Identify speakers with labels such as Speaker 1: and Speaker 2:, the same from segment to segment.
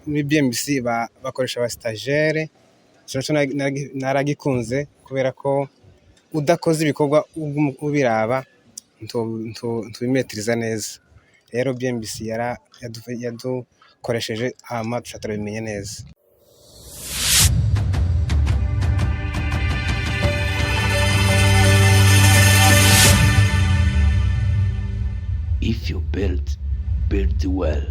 Speaker 1: muri BMBC bakoresha aba stagiaire cyo naragikunze kubera ko udakoze ibikorwa ubiraba ntubimetiriza neza. Rero BMBC yadukoresheje hama turabimenye neza.
Speaker 2: If you build well.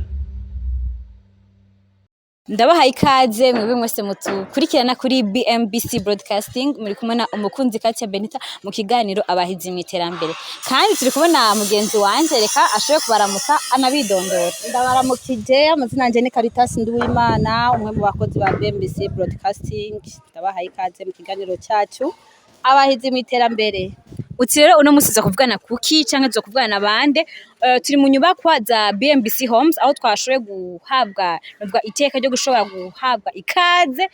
Speaker 3: Ndabahaye ikaze mwebwe mwese mutukurikirana kuri BMBC Broadcasting, muri kumwe na umukunzi Katia Benita mu kiganiro abahizi mu iterambere, kandi turi kubona mugenzi wanje, reka ashoboye kubaramutsa anabidondora.
Speaker 4: Ndabaramukije, amazina yanje ni Caritas Nduwimana, umwe mu bakozi ba BMBC Broadcasting. Ndabahaye ikaze mu kiganiro cyacu abahizi mu iterambere.
Speaker 3: Uti rero uno musi kuvugana kuki canke zo kuvugana bande? Turi mu nyubakwa za BMBC Homes aho twashoboye guhabwa nubwo iteka ryo gushobora guhabwa ikaze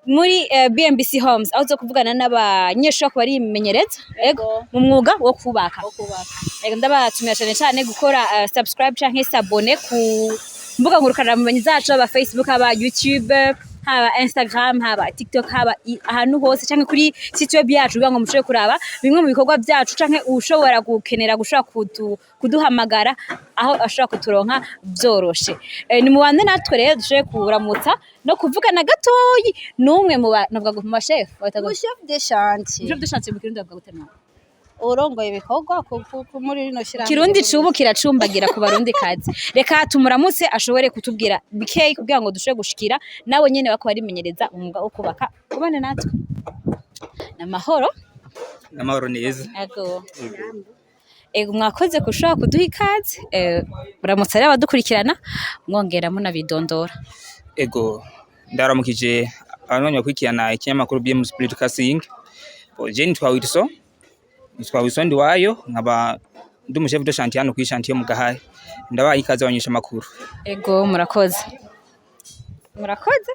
Speaker 3: muri BMBC Homes aho zo kuvugana n'abanyeshuri ko bari imenyereza mu mwuga wo kubaka. Ndabatumira cyane gukora subscribe canke s'abonner ku mbuga ngurukanabumenyi zacu, aba Facebook, aba YouTube, haba Instagram, haba TikTok, haba ahantu hose canke kuri site web yacu bibango mushobore kuraba bimwe mu bikorwa byacu, canke ushobora gukenera gushobora kuduhamagara aho ashobora kuturonka byoroshe. Ni mu bande natwe rero dushoboye kuramutsa no kuvugana gatoyi n'umwe mu navuga mu chef
Speaker 4: chef de chantier.
Speaker 3: Chef de chantier mu Kirundi bavuga gutema
Speaker 4: urongoye ibikorwa muri rino shira.
Speaker 3: Kirundi cubu kiracumbagira ku barundi kazi. Reka tumuramutse ashobore kutubwira bikeye kugira ngo dushobore gushikira nabo nyene bako barimenyereza umwuga wo kubaka. Kubane natwe namahoro
Speaker 5: neza.
Speaker 3: Ego mwakoze kushobora kuduha ikaze. Muramutse rero abadukurikirana mwongera munabidondora.
Speaker 5: Ego ndaramukije abantu bakurikirana ikinyamakuru BMBC Broadcasting. Jeni Nitwa Wilson Ndiwayo, nkaba ndi umuchef de chantier hano ku chantier mu Gahahe. Ndabaye ikaze abanyesha makuru.
Speaker 3: Ego murakoze.
Speaker 5: Ego
Speaker 3: murakoze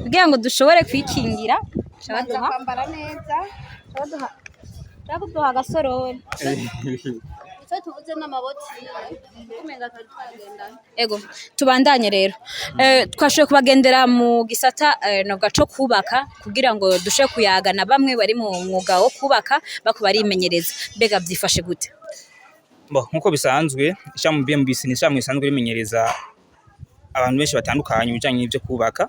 Speaker 3: kugira ngo dushobore kwikingira
Speaker 4: shabaduha kwambara neza, shabaduha agasorori. Icyo tuvuze n'amaboti kumenga twagenda.
Speaker 3: Ego tubandanye rero. Twashoboye kubagendera mu gisata nabwo cyo kubaka kugira ngo dushe kuyagana bamwe bari mu mwuga wo kubaka bako barimenyereza. Mbega byifashe gute?
Speaker 5: Nkuko bisanzwe ishamu BMBC ni ishamu isanzwe rimenyereza abantu benshi batandukanye bijanye n'ibyo kubaka,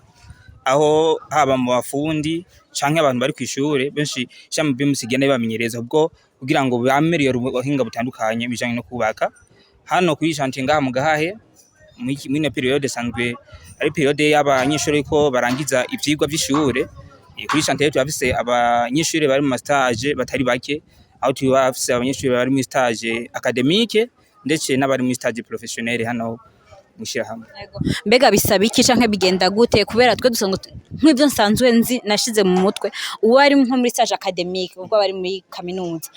Speaker 5: aho haba mu bafundi canke abantu bari kwishure benshi ishamu BMBC genda bamenyereza ubwo kugira ngo bamereye ubuhinga butandukanye bijanye no kubaka. Hano kuri chantier ngaha mu Gahahe muri periode sanzwe ari periode y'abanyeshuri ko barangiza ivyigwa by'ishure. Kuri chantier twafise abanyeshuri bari mu stage batari bake, aho twafise abanyeshuri bari mu stage academique ndetse n'abari mu stage professionnel hano mushira hamwe.
Speaker 3: Mbega bisaba iki canke bigenda gute? Kubera twe dusanga nk'ibyo nsanzwe nzi nashize mu mutwe, uwo ari nko muri stage academique ubwo bari muri kaminuza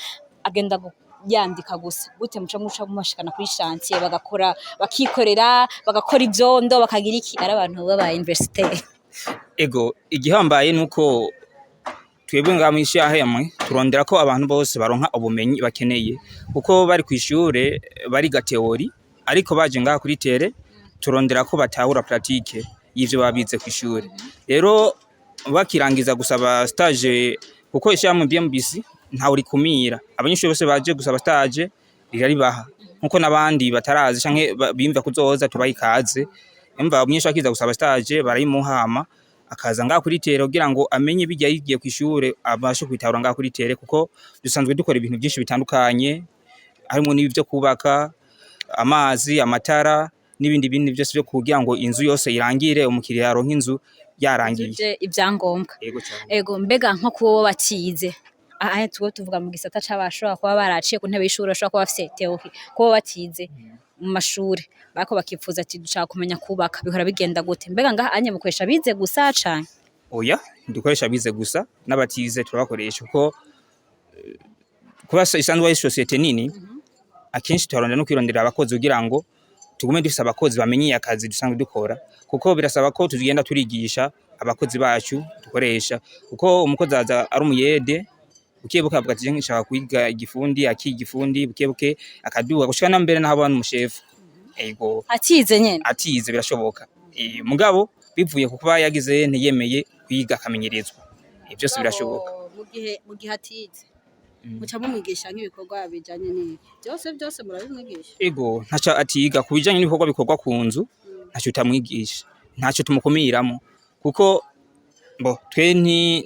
Speaker 3: agenda yandika gusa gute muca mumashikana kuri chantier bagakora bakikorera bagakora ivyondo bakagira iki ari abantu baba universitaire.
Speaker 5: Ego igihambaye nuko twebwe ngamwisha hamwe turondera ko abantu bose baronka ubumenyi bakeneye, kuko bari kwishure bari ga theory ariko baje ngaha kuri tere turondera ko batahura pratique y'ivyo babize kwishure. Rero bakirangiza gusaba stage, kuko ishamu BMBC nta uri kumira abanyeshuri bose baje gusaba stage riraribaha, nkuko nabandi batarazi canke bimva kuzoza tubaha ikaze. Imva umunyeshuri akiza gusaba stage barayimuhama akaza ngaha kuri tere kugira ngo amenye bijya yigiye kwishure abashe kwitahura ngaha kuri tere, kuko dusanzwe dukora ibintu byinshi bitandukanye harimo n'ibyo kubaka, amazi, amatara n'ibindi byose byo kugira ngo inzu yose irangire umukiriya aronka inzu yarangiye
Speaker 3: ibyangombwa. Ego mbega nko kubo bakize aha tuvuga mu gisata c'abashobora kuba baraciye ku ntebe y'ishuri, ashobora kuba bafite teoki kubo bakize mu mashuri bako bakifuza ati dushaka kumenya kubaka bihora bigenda gute? Mbega ngaha anye mukoresha bize gusa canke?
Speaker 5: Oya dukoresha bize gusa n'abatize turabakoresha, kuko kuba isanzwe ari societe nini akenshi turonda no kwirondera abakozi kugira ngo tugume dufise abakozi bamenye akazi dusanzwe dukora, kuko birasaba ko tugenda turigisha abakozi bacu dukoresha, kuko umukozi aza ari umuyede bukebuke avuga ati nshaka kwiga igifundi akigifundi bukebuke akaduga gushika na mbere naho abantu umushefu. Ego
Speaker 3: atize nyene
Speaker 5: atize birashoboka. mugabo bivuye ku kuba yagize ntiyemeye kwiga akamenyerezwa byose birashoboka.
Speaker 4: mu gihe atize muca mumwigisha nk'ibikorwa bijanye n'iki byose murabimwigisha?
Speaker 5: Ego ntaco atiga ku bijanye n'ibikorwa bikorwa ku nzu, ntaco utamwigisha, ntaco tumukumiramo kuko twe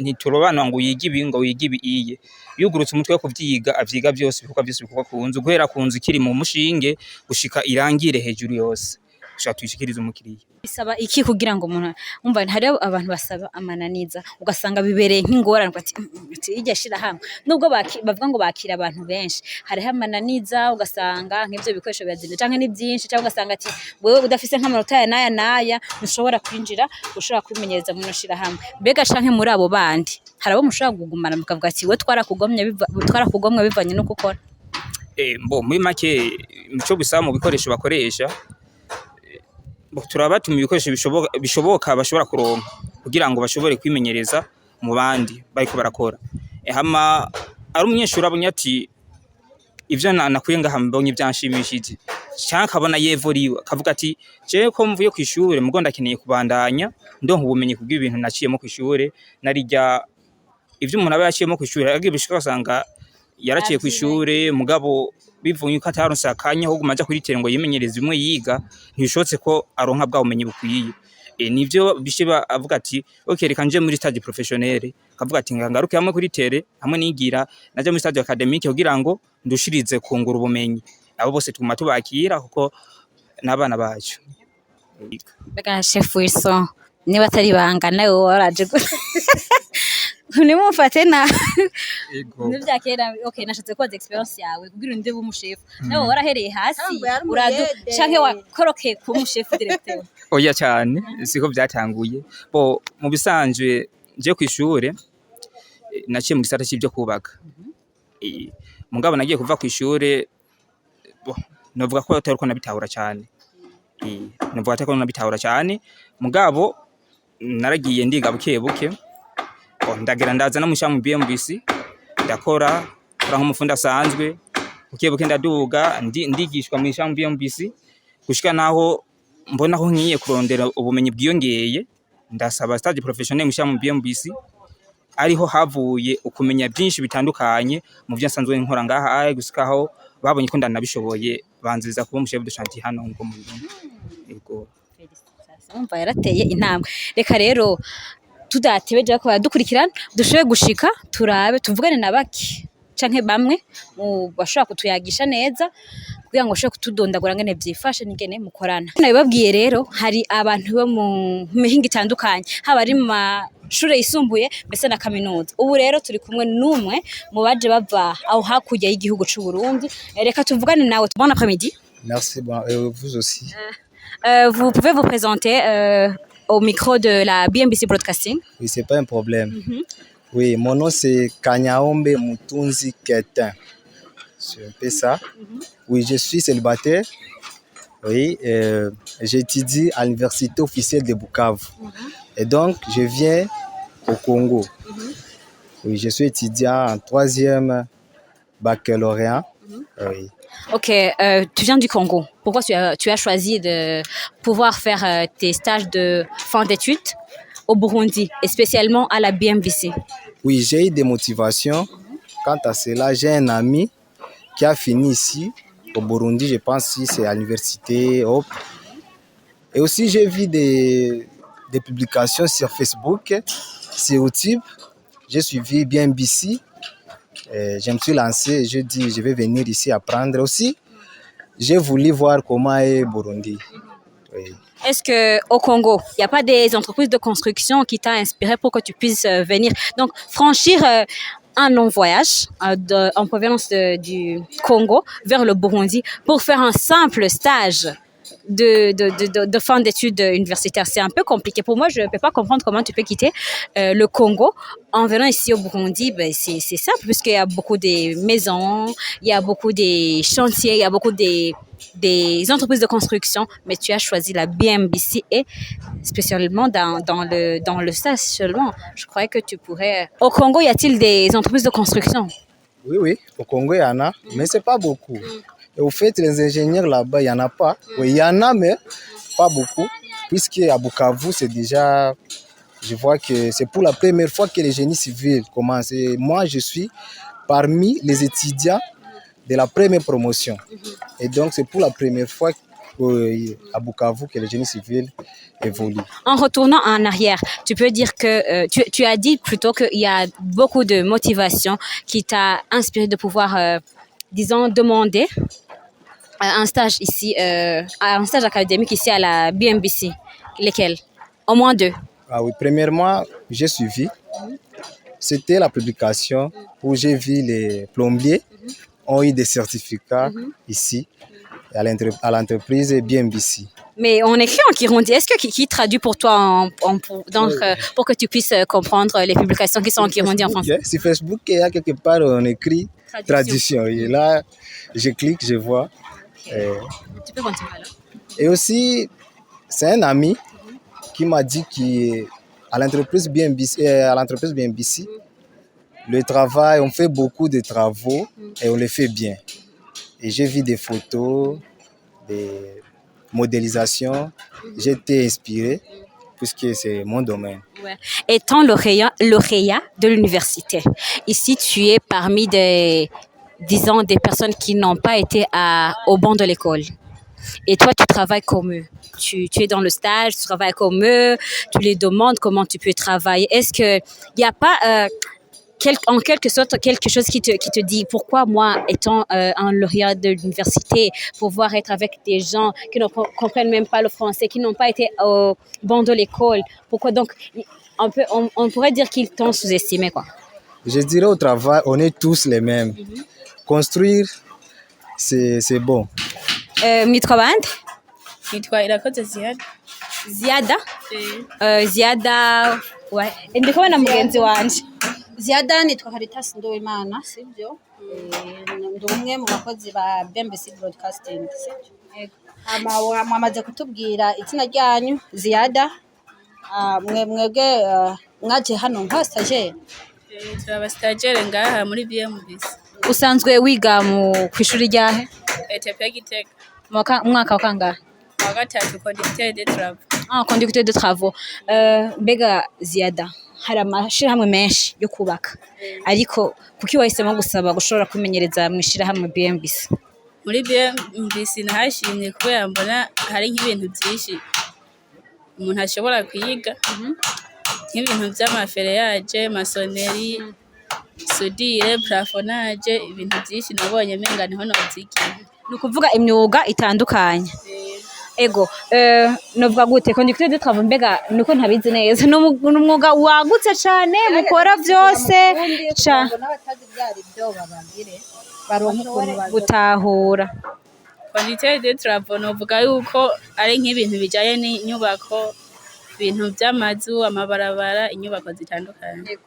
Speaker 5: ntiturobanura ngo yiga ibi ngo yiga ibi iye. Yugurutse umutwe wo kuvyiga avyiga byose ibikorwa byose bikorwa ku nzu, guhera ku nzu ikiri mu mushinge gushika irangire hejuru yose gushaka tuyishikirize umukiriya.
Speaker 3: Bisaba iki kugira ngo umuntu umva hari abantu basaba amananiza ugasanga bibereye nk'ingorane ati irya shira hamwe nubwo bavuga ngo bakira abantu benshi hariho amananiza ugasanga nk'ivyo bikoresho birazinde canke ni byinshi cyangwa ugasanga ati wewe udafise nk'amanota naya ntushobora kwinjira ushobora kwimenyereza mu shira hamwe. Mbega canke muri abo bandi hari abo mushobora kugumana mukavuga ati we twarakugomwe bivanye no gukora?
Speaker 5: Muri make mico bisaba mu bikoresho bakoresha turabatuma ibikoresho bishoboka bashobora kuronka kugira ngo bashobore kwimenyereza mu bandi bariko barakora. Hama ari umunyeshuri abonye ati ivyo nakuye ngaha mbonye byanshimishije cyangwa akabona yevoriwe akavuga ati jewe ko mvuye ku ishure mugo ndakeneye kubandanya ndonka ubumenyi kubw'ibintu naciyemo ku ishure narijya ivyo umuntu aba yaciyemo ku ishure agiye bishika basanga yaraciye ku ishure mugabo bivuye ko ataronse akanya ho gumaja kuri tere ngo yimenyereze bimwe yiga ntibishotse ko aronka bwa bumenyi bukwiye. Nivyo bishiba avuga ati okay reka nje muri stage professionnel akavuga ati ngaruke hamwe kuri tere hamwe nigira naje muri stage academique kugira ngo ndushirize kungura ubumenyi. Abo bose tuguma tubakira kuko nabana bacu.
Speaker 3: Bega chef Wilson niba atari bangana wowe waraje nimufate na nivyakera okay nashatse ko experience yawe kugira unde b'umushefu nawe warahereye hasi uradu canke wakoroke ku mushefu directeur?
Speaker 5: Oya cyane siko byatanguye mu bisanzwe je ku ishure naciye mu gisata cy'ibyo kubaka. Mugabo nagiye kuva ku ishure novuga ko atariko nabitahura cyane novuga ko nabitahura cyane mugabo naragiye ndiga buke ndagera ndaza no musha mu BMBC ndakora nk'umufundi asanzwe buke ndaduga ndigishwa mu isha mu BMBC gushika naho mbona ko nkiye kurondera ubumenyi bwiyongeye ndasaba stage professionnel mu isha mu BMBC ariho havuye ukumenya byinshi bitandukanye mu byo nsanzwe nkora ngaha gushikaho babonye ko ndanabishoboye banziza kuba umushefu de chantier hano ngo mu Burundi. Yego
Speaker 3: umva yarateye intambwe. Reka rero tudatebeje ko badukurikirana dushobe gushika turabe tuvugane na baki canke bamwe bashobora kutuyagisha neza kugira ngo ushobore kutudondagura ngene byifashe n'ingene mukorana. Nabibabwiye rero hari abantu bo mu mihinga itandukanye haba ari mu mashure yisumbuye mbese na kaminuza. Ubu rero turi kumwe n'umwe mu baje bava aho hakurya y'igihugu c'u Burundi. Reka tuvugane nawe. Bon après-midi.
Speaker 1: Merci, vous aussi.
Speaker 3: Vous pouvez vous présenter au micro de la BMBC Broadcasting?
Speaker 6: Oui, c'est pas un problème. Oui, mon nom c'est Kanyaombe Mutunzi Ketin. C'est un peu ça. Oui, je suis célibataire. Oui, j'étudie à l'université officielle de Bukavu. Et donc, je viens au Congo. Oui, je suis étudiant en 3e baccalauréat. Oui.
Speaker 3: Ok, tu viens du Congo. Pourquoi tu as choisi de pouvoir faire tes stages de fin d'études au Burundi, et spécialement à la BMBC?
Speaker 6: Oui, j'ai eu des motivations. Quant à cela, j'ai un ami qui a fini ici, au Burundi, je pense que c'est à l'université. Et aussi, j'ai vu des publications sur Facebook, sur YouTube. J'ai suivi BMBC. Je me suis lancé et je dis je vais venir ici apprendre aussi. J'ai voulu voir comment est Burundi. Oui.
Speaker 3: Est-ce qu'au Congo, il n'y a pas des entreprises de construction qui t'ont inspiré pour que tu puisses venir, donc franchir un long voyage en provenance du Congo vers le Burundi pour faire un simple stage de fin d'études universitaires? C'est un peu compliqué. Pour moi, je ne peux pas comprendre comment tu peux quitter le Congo en venant ici au Burundi. Ben, c'est simple puisqu'il y a beaucoup de maisons, il y a beaucoup de chantiers, il y a beaucoup des entreprises de construction, mais tu as choisi la BMBC et spécialement dans le stage seulement. Je croyais que tu pourrais... Au Congo, y a-t-il des entreprises de construction?
Speaker 6: Oui, au Congo, il y en a, mais ce n'est pas beaucoup. Et au fait, les ingénieurs là-bas, il n'y en a pas. Oui, il y en a, mais pas beaucoup. puisque à Bukavu, c'est déjà, je vois que c'est pour la première fois que les génies civils commencent. Et moi, je suis parmi les étudiants de la première promotion. Et donc, c'est pour la première fois à Bukavu que le génie civil évolue.
Speaker 3: En retournant en arrière, tu peux dire que tu as dit plutôt qu'il y a beaucoup de motivation qui t'a inspiré de pouvoir, disons, demander un stage ici, un stage académique ici à la BMBC. Lesquels? Au moins 2.
Speaker 6: Ah oui, premièrement, j'ai suivi. C'était la publication où j'ai vu les plombiers ont eu des certificats ici à l'entreprise BMBC.
Speaker 3: Mais on écrit en Kirundi. Est-ce que qui traduit pour toi pour que tu puisses comprendre les publications qui sont en Kirundi en français?
Speaker 6: Sur Facebook, il y a quelque part on écrit traduction. Et là, je clique, je vois.
Speaker 3: Tu peux continuer là.
Speaker 6: Et aussi, c'est un ami qui m'a dit qu'à l'entreprise BMBC, le travail, on fait beaucoup de travaux et on les fait bien. Et j'ai vu des photos, des modélisations. J'ai été inspiré puisque c'est mon domaine.
Speaker 3: Ouais. Étant lauréat de l'université, ici tu es parmi des personnes qui n'ont pas été au banc de l'école. Et toi, tu travailles comme eux. Tu es dans le stage, tu travailles comme eux, tu les demandes comment tu peux travailler. Est-ce qu'il n'y a pas en quelque sorte quelque chose qui te dit pourquoi moi, étant un lauréat de l'université, pouvoir être avec des gens qui ne comprennent même pas le français, qui n'ont pas été au banc de l'école, pourquoi donc on pourrait dire qu'ils t'ont sous-estimé, quoi.
Speaker 6: Je dirais au travail, on est tous les mêmes. Construire, c'est bon.
Speaker 3: Mitwa bande?
Speaker 7: Nitwa Irakoze Ziada.
Speaker 3: Ziada? Ziada, ouais. Ndi kubona mugenzi wanje.
Speaker 4: Ziada nitwa Caritas Nduwimana, sibyo? Ndi umwe mu bakozi ba BMBC Broadcasting, sibyo? Mwamaze kutubwira izina ryanyu, Ziada. Mwebwe mwaje hano nka stagiaire?
Speaker 7: Turaba stagiaire ngaha muri BMBC.
Speaker 3: Usanzwe wiga kw'ishuri ryahe?
Speaker 7: ETP Gitega.
Speaker 3: Mwaka wa kangahe?
Speaker 7: Wa gatatu, conducteur de travaux.
Speaker 3: Conducteur de travaux. Mbega Ziada, hari amashirahamwe menshi yo kubaka, ariko kuki wahisemo gusaba gushobora kwimenyereza mu ishirahamwe BMBC?
Speaker 7: Muri BMBC nahashimye kubera mbona hari nk'ibintu byinshi umuntu ashobora kwiga, nk'ibintu by'amafereyaje, masoneri, sudire, plafonnage, ibintu byinshi nabonye menga niho navyigiye.
Speaker 3: Ni ukuvuga imyuga itandukanye. Ego, novuga gute conducteur de travaux, mbega nuko ntabizi neza, n'umwuga wagutse cane mukora vyose
Speaker 4: n'abatazi byari byo babagire baronka ukuntu
Speaker 3: gutahura.
Speaker 7: Conducteur de travaux novuga yuko ari nk'ibintu bijanye n'inyubako, ibintu by'amazu, amabarabara, inyubako zitandukanye.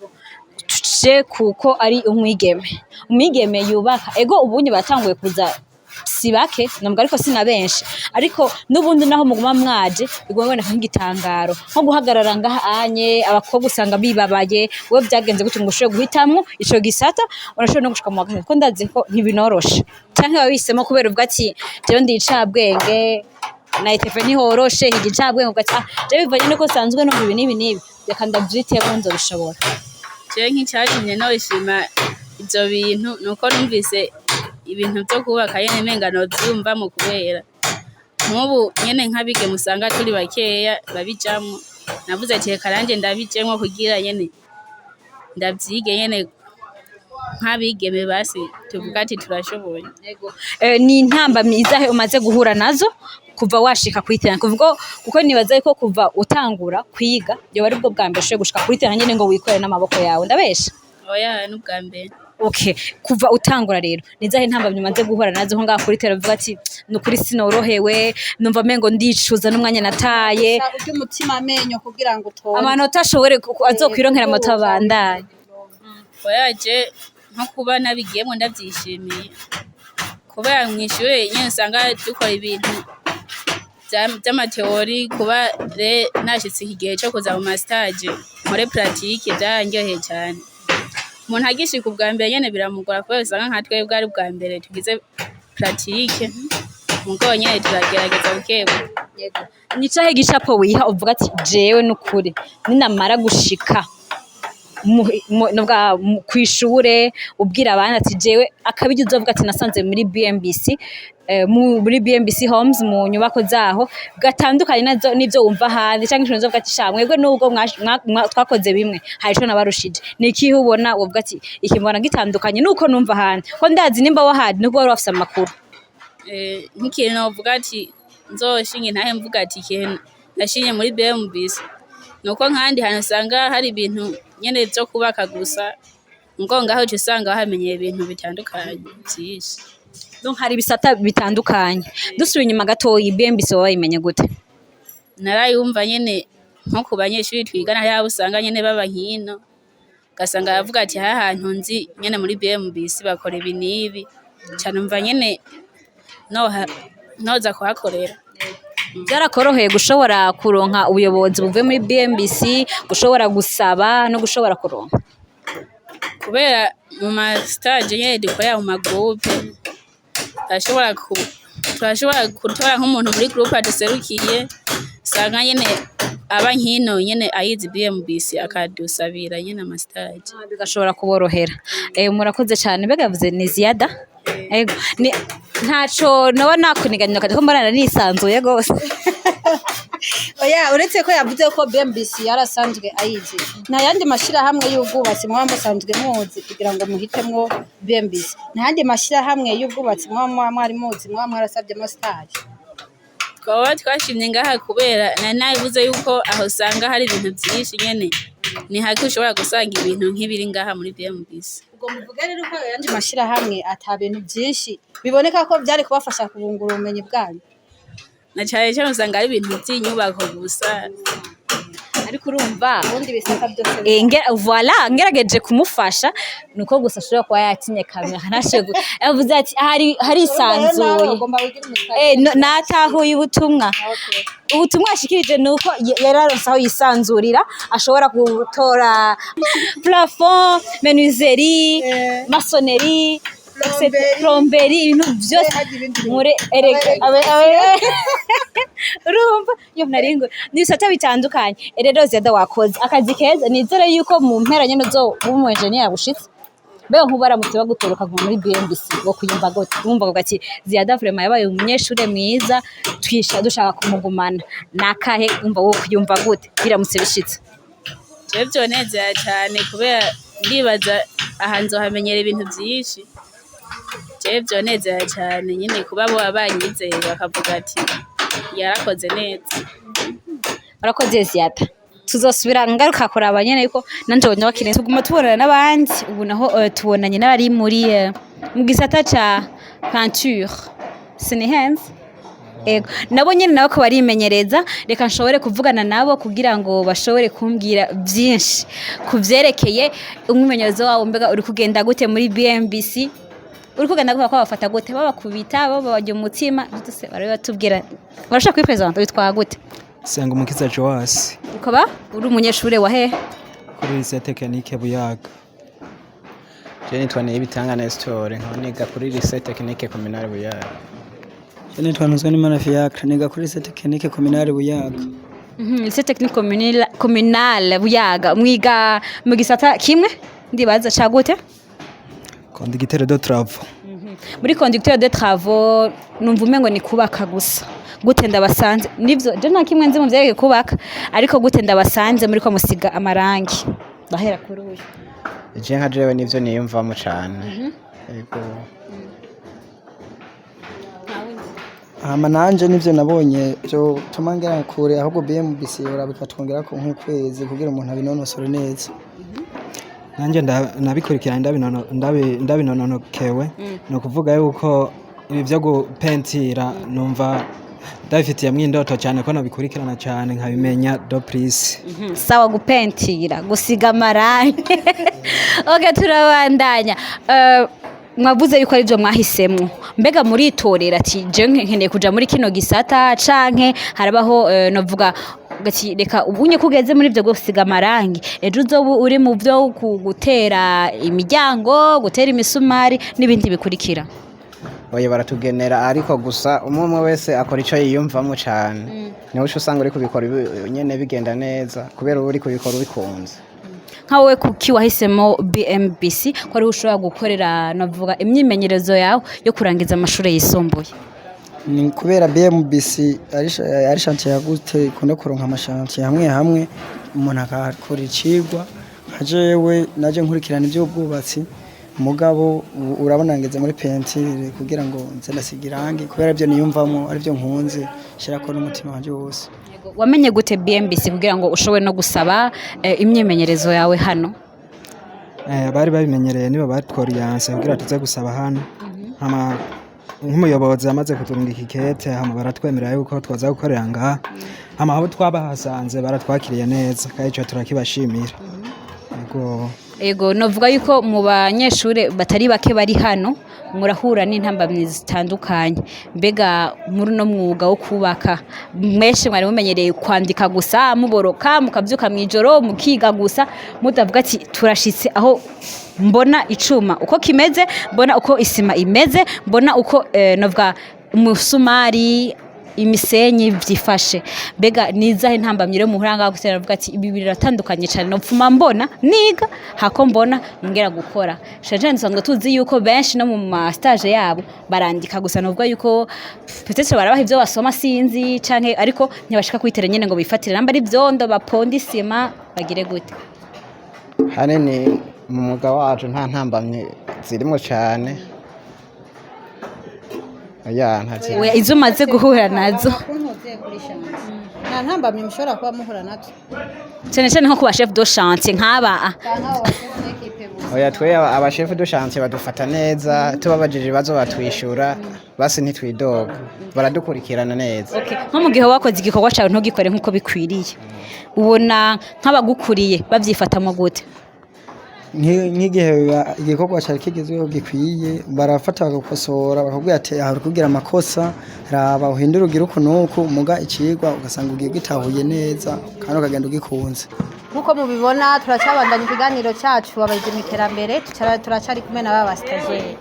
Speaker 3: Tuje kuko ari umwigeme yubaka. Ego ubunye batanguye kuza si bake, nubwo ariko si na benshi, ariko n'ubundi naho muguma mwaje bigomba nk'igitangaro nko guhagarara ngaha anye abakobwa usanga bibabaye. Wewe byagenze gute ngo ushobore guhitamwo ico gisata, urashobora no gushika mu wagane ko ndazi ko ntibinoroshe, canke babisemo kubera ubwo ati jewe ndi icabwenge na ETP ntihoroshe igicabwenge ubwo ati je bivanye nuko sanzwe no ibi n'ibi reka ndavyitemo nzobishobora.
Speaker 7: Je nk'icyatumye nishima ivyo bintu nuko numvise ibintu byo kubaka yene mengano byumva mu kubera nk'ubu nyene nk'abige musanga turi bakeya babijamwo, navuze ati reka nanjye ndabijemwo kugira nyene ndavyige nyene nk'abigeme basi tuvuga ati turashoboye.
Speaker 3: Ni intambamyi izahe umaze guhura nazo kuva washika kuri terrain? Kuko nibaza ko kuva utangura kwiga yoba ari bwo bwa mbere ushoboye gushika kuri terrain nyene ngo wikorere n'amaboko yawe, ndabesha?
Speaker 7: Oya, n'ubwa mbere.
Speaker 3: Okay, kuva utangura rero nizahe intambamyi umaze guhura nazo ngaha kuri terrain uvuga ati nukuri sinorohewe, numva mengo ndicuza n'umwanya nataye,
Speaker 4: umutima amenyo kugira ngo utore
Speaker 3: amanota ashobore azokwironkera amanota abandanye?
Speaker 7: Oya, je nko kuba nabigiyemo ndabyishimiye kubera mu ishuri nyine usanga dukora ibintu by'amateori, kuba nashitse igihe cyo kuza mu mastage muri pratique byaranyoheye cyane. Umuntu agishika ubwa mbere nyene biramugora kubera usanga nka twebwe ari bwa mbere tugize pratique, mugo nyene turagerageza bukebuke.
Speaker 3: Yego. Ni cahe gicapo wiha uvuga ati jewe n'ukuri ninamara gushika kw'ishure ubwira abana ati jewe akabije uzovuga ati nasanze muri BMBC muri BMBC Homes mu nyubako zaho gatandukanye nazo nivyo wumva hanze cyangwa inshuro uzovuga ati sha mwebwe nubwo twakoze bimwe hari ico nabarushije niki ubona uvuga ati iki mbona gitandukanye nuko numva hanze ko ndazi nimba wahadi nuko wari wafise amakuru
Speaker 7: nk'ikintu novuga ati nzoshinge ntahe mvuga ati ikintu nashinye muri BMBC nuko nkandi hano usanga hari ibintu nyene byo kubaka gusa ngo ngaho cyo usanga hamenyeye ibintu bitandukanye byinshi.
Speaker 3: Donc hari bisata bitandukanye dusubira inyuma gato BMBC wayimenye gute?
Speaker 7: Narayumva nyene nko ku banyeshuri twigana yabo usanga nyene baba nkino gasanga yavuga ati ha hantu nzi nyene muri BMBC bakora ibi nibi cyane umva nyene noza kuhakorera.
Speaker 3: Byarakoroheye gushobora kuronka ubuyobozi buvuye muri BMBC gushobora gusaba no gushobora kuronka
Speaker 7: kubera mu ma stage nyene dukorera mu magroupe turashobora gutora nk'umuntu muri groupe aduserukiye usanga nyene aba nkino nyene ayizi BMBC akadusabira nyene ama stage
Speaker 3: bigashobora kuborohera. Murakoze cyane begavuze ni Ziada. Ego ni ntaco nawe nakuniganira ko mbarana nisanzuye gose.
Speaker 4: Oya uretse ko yavuze ko BMBC yarasanzwe ayizi nta yandi mashira hamwe y'ubwubatsi mwa musanzwe muzi kugira ngo muhitemwo BMBC nta yandi mashira hamwe y'ubwubatsi mwa mwari muzi mwa mwarasabye mo stage.
Speaker 7: Twaba twashimye ngaha kubera nayibuze yuko aho usanga hari ibintu byinshi nyene ni haki ushobora gusanga ibintu nk'ibiri ngaha muri BMBC.
Speaker 4: Ubwo muvuga rero ko yandi mashira hamwe ata bintu byinshi biboneka ko byari kubafasha kubungura ubumenyi bwanyu
Speaker 7: na cyane cyane usanga ari ibintu by'inyubako gusa
Speaker 3: ariko urumva
Speaker 4: ubundi bisaka byose
Speaker 3: voilà ngerageje kumufasha nuko gusa ashobora kuba yatinye kamera ntashe yavuze ati hari isanzuye natahuye ubutumwa ubutumwa ashikirije nuko yararonse aho yisanzurira ashobora gutora plafond menuiserie maçonnerie plomberie ibintu byose muri urumva yo naringo nisata bitandukanye rero Ziada wakoze akazi keza nizere yuko mu mpera nyene zo umu engineer gushitse beho nkubaramutse bagutoroka muri BMBC wo kuyumva gute umva gati Ziada vraiment yabaye umunyeshure mwiza dushaka kumugumana nakahe umva wo kuyumva gute biramutse bishitse
Speaker 7: byo neza cyane kubera ndibaza ahanzo hamenyera ibintu byinshi byo neza cyane nyine kuba bo abanyizeye bakavuga ati yarakoze neza.
Speaker 3: Barakoze Ziada tuzosubira ngaruka kuraba nyene yuko nanje bonye bakire tuguma tubonana n'abandi ubu naho tubonanye n'abari muri mu gisata ca peinture Cinehands. Ego nabo nyene nabo ko barimenyereza reka nshobore kuvugana nabo kugira ngo bashobore kumbwira byinshi kuvyerekeye umwimenyerezo wabo mbega uri kugenda gute muri BMBC uri kugenda gute ko bafata gute babakubita babajye umutima dutse bari batubwira barashaka kwipresenta bitwa gute
Speaker 1: Senga Umukiza Joas.
Speaker 3: Ukaba uri umunyeshure wa he
Speaker 1: Kuri lycée technique Buyaga.
Speaker 6: Je nitwa Nibitanga Nestor nkoniga kuri lycée technique communale Buyaga.
Speaker 8: Je nitwa Nuzwanimana Fiacre niga kuri lycée technique communale Buyaga.
Speaker 3: Lycée technique communale Buyaga mwiga mu gisata kimwe ndibaza ca gute
Speaker 1: Conducteur de travaux.
Speaker 3: Muri conducteur de travaux numva umengo ni kubaka gusa gute ndabasanze nivyo je nta kimwe nzi mu vyereke kubaka ariko gute ndabasanze muri ko musiga amarangi bahera kuri uyu
Speaker 6: Je nka jewe nivyo niyumvamo cyane yego
Speaker 8: Nanje nivyo nabonye byo tuma ngera kure ahubwo BMBC urabikatwongera ko nk'ukwezi kugira umuntu abinonosore neza.
Speaker 1: Nanje nabikurikirana ndabinonokewe no kuvuga yuko ibi byo gupentira numva ndabifitiye mwindoto cyane ko nabikurikirana cyane nkabimenya do please.
Speaker 3: Sawa gupentira gusiga amarangi. Okay turabandanya mwavuze yuko ari byo mwahisemwo mbega muri itorera ati je nkeneye kuja muri kino gisata canke harabaho novuga gati reka ubunye kugeze muri byo gusiga amarangi ejo uzobu uri mu byo gutera imiryango gutera imisumari n'ibindi bikurikira.
Speaker 9: oya baratugenera ariko gusa umwe wese akora icyo yiyumvamo cyane niho usanga uri kubikora nyine bigenda neza kubera uba uri kubikora ubikunze.
Speaker 3: nkawe kuki wahisemo BMBC ko ariho ushobora gukorera navuga imyimenyerezo yawe yo kurangiza amashuri yisumbuye?
Speaker 8: ni kubera BMBC ari shantiye yagute ikunda kuronka amashantiye hamwe hamwe umuntu akakora icigwa nkajewe naje nkurikirana iby'ubwubatsi mugabo urabona ngeze muri pentire kugira ngo nze ndasiga irangi kubera ibyo niyumvamo ari byo nkunze shirako n'umutima wanje wose.
Speaker 3: Wamenye gute BMBC kugira ngo ushobore no gusaba imyimenyerezo yawe hano?
Speaker 1: Bari babimenyereye nibo batworiyanse kugira tuze gusaba hano nk'umuyobozi amaze kuturungika ikete baratwemerera yuko twaza gukorera ngaha aho twabahasanze baratwakiriye neza kandi icyo turakibashimira.
Speaker 3: Ego novuga yuko mu banyeshure batari bake bari hano murahura n'intambamyi zitandukanye, mbega muri no mwuga wo kubaka mweshe mwari mumenyereye kwandika gusa muboroka mukavyuka mwijoro mukiga gusa mudavuga ati turashitse aho mbona icuma uko kimeze, mbona uko isima imeze, mbona uko novuga umusumari imisenyi vyifashe, mbega nizahe ntambamyi rero muhuranga gusera avuga ati ibi biratandukanye cyane no pfuma mbona niga hako mbona ngera gukora. Shaje nsanzwe tuzi yuko benshi no mu stage yabo barandika gusa novuga yuko peut-être barabaha ivyo basoma sinzi canke ariko ntibashika kwitera nyene ngo bifatire namba ari vyondo baponda isima bagire gute.
Speaker 9: Hanene mu mwuga wacu nta ntambamye zirimo cyane.
Speaker 3: Oya izo umaze guhura nazo
Speaker 4: nta ntambamye mushobora kuba muhura nazo
Speaker 3: cyane cyane nko kuba chef de chantier nk'aba?
Speaker 9: Oya twe aba chef de chantier badufata neza tubabajije ibibazo batwishura basi ntitwidoga baradukurikirana neza.
Speaker 3: Okay, nko mu gihe wakoze igikorwa cyawe ntugikore nkuko bikwiriye ubona nk'abagukuriye bavyifatamo gute?
Speaker 8: nk'igihe igikorwa cyari kigezweho gikwiye barafata bagakosora bakubwira ati aha kugira amakosa raba uhindura ugira uko nuko muga ikigwa ugasanga ugiye gitahuye neza kandi ukagenda ugikunze.
Speaker 4: nkuko mubibona turacabandanya ikiganiro cyacu abaje mu iterambere turacari kumwe n'aba stagiaire.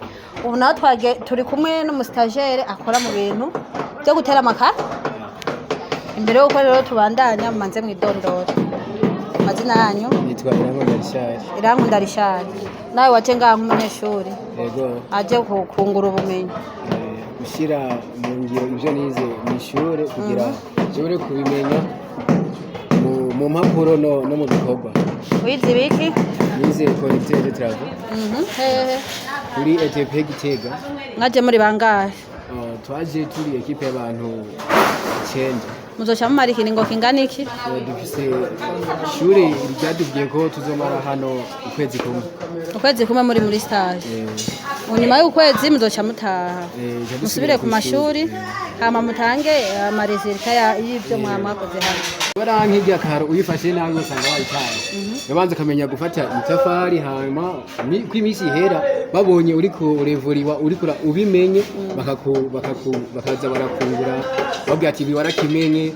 Speaker 4: Ubu naho turi kumwe n'umustagiaire akora mu bintu byo gutera amakara. Imbere yuko rero tubandanya mumanze mwidondora mazina yanyu?
Speaker 10: Nitwa
Speaker 4: Irankunda Rishari. Nawe waje ngaha nk'umunyeshuri?
Speaker 10: Yego.
Speaker 4: Aje kungura ubumenyi.
Speaker 10: Gushyira mu ngiro ibyo nize mu ishuri kugira nshobore kubimenya mu mpapuro no mu bikorwa.
Speaker 4: Wize ibiki?
Speaker 10: Nize collecteur de travaux.
Speaker 4: Hehe.
Speaker 10: Kuri ETP Gitega.
Speaker 4: Mwaje muri bangahe?
Speaker 10: Twaje turi equipe y'abantu 9.
Speaker 4: Muzoca mumara ikiringo kingana iki?
Speaker 10: Dufise ishuri ryadubwiye ko tuzomara hano ukwezi kumwe.
Speaker 4: Ukwezi kumwe muri stage. Unyuma y'ukwezi muzoca mutaha. Musubire ku mashuri hama mutange amaresultat y'ibyo mwakoze hano.
Speaker 10: Barankijya karo uyifashe nawe usanga wayitaye. Yabanze kamenya gufata itafari hanyuma kw'imisi ihera babonye uri ku revuriwa uri kura ubimenye bakaza barakungura babwira ati ibi warakimenye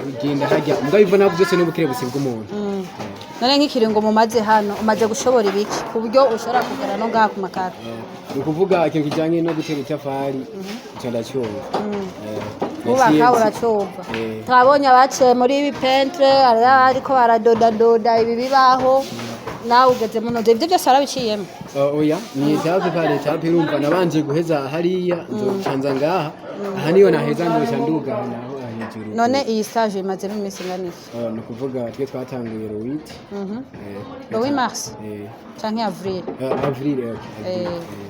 Speaker 10: ugenda hajya mugabivana byose n'ubukire busibwa umuntu.
Speaker 4: None nk'ikiringo mumaze hano umaze gushobora ibiki ku buryo ushobora kugera no ngaha ku makara?
Speaker 10: Ukuvuga ikintu kijanye no gutera itafari cyandacyoba.
Speaker 4: Ubaka uracyumva. Twabonye abaciye muri ibi peintre ariko baradoda ibi bibaho nawe ugeze muno ibyo byose arabiciyemo.
Speaker 10: Oya ni etape irumva nabanje guheza hariya nzocanza ngaha aha niyo naheza ndocanduga naho ahejuru.
Speaker 4: None iyi stage imaze iminsi ingana iki?
Speaker 10: No kuvuga twe twatanguye
Speaker 4: le 8 mars canke avril?
Speaker 10: Avril.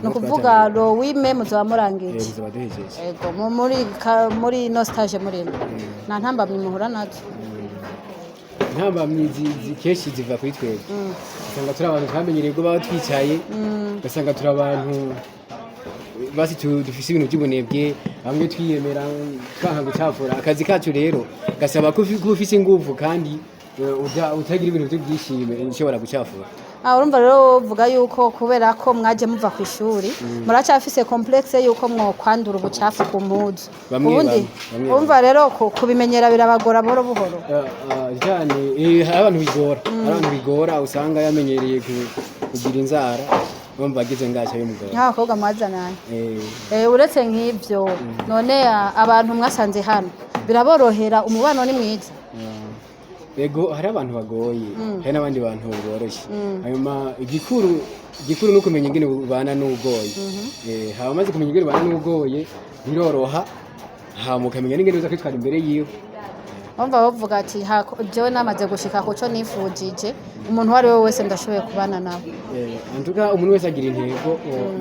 Speaker 4: No kuvuga le 8 mai muzoba murangije?
Speaker 10: Muzoba duhejeje.
Speaker 4: Ego muri no stage murimo nta ntambamye muhura nazo?
Speaker 10: Ntambamye zikeshi ziva kuri twebwe. Usanga turi abantu twamenyereye ko baba twicaye ugasanga turi abantu basi dufise ibintu by'ubunebwe bamwe twiyemera twanka gucafura akazi kacu rero gasaba ko ufise ingufu kandi utagira ibintu by'byishime ushobora gucafura.
Speaker 4: Urumva rero uvuga yuko kubera ko mwaje muva ku ishuri muracafise complexe yuko mwokwandura ubucafu ku mpuzu. Ubundi urumva rero kubimenyera birabagora buhoro buhoro.
Speaker 10: Cyane abantu bigora usanga yamenyereye kugira inzara bumva bagize ngaca y'umugabo
Speaker 4: nk'abakobwa mwazananye uretse nk'ibyo none abantu mwasanze hano biraborohera umubano ni mwiza
Speaker 10: yego hari abantu bagoye hari n'abandi bantu boroshye hanyuma igikuru ni ukumenya ingene ubana n'ugoye haba amaze kumenya ingene ubana n'ugoye biroroha hama ukamenya n'ingene uza kwitwara imbere yiwe
Speaker 4: bumva bavuga ati jewe namaze gushika kuco nifujije umuntu uwo ari we wese ndashoboye kubana nawe
Speaker 10: antuka umuntu wese agira intego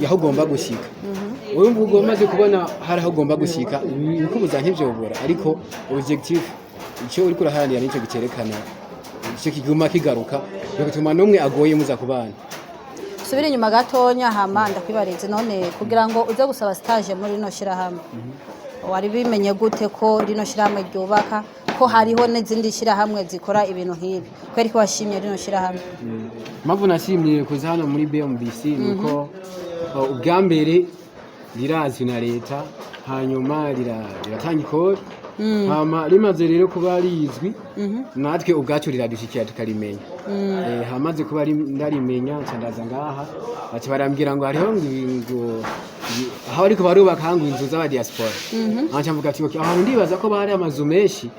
Speaker 10: yaho ugomba gushika urumva umaze kubona hari aho ugomba gushika ibikubuza ntivyobora ariko objectif icyo uriko uraharanira nicyo gikerekana icyo kiguma kigaruka bigatuma n'umwe agoye muza kubana
Speaker 4: subira inyuma gatonya hama ndakwibarize none kugira ngo uze gusaba stage muri rino shirahamwe wari bimenye gute ko rino shirahamwe ryubaka ko hariho n'izindi shirahamwe zikora ibintu nk'ibi kweri ko washimye rino shirahamwe
Speaker 10: mpamvu nashimye kuza hano muri BMBC nuko ubwa mbere rirazwi na leta hanyuma riratanga ikori hama rimaze rero kuba rizwi natwe ubwacu riradushikira tukarimenya hamaze kuba ndarimenya ncandaza ngaha bati barambwira ngo hariho ngo aho ariko barubaka hangu inzu z'aba diaspora anca mvuga ati ahantu ndibaza ko bari amazu menshi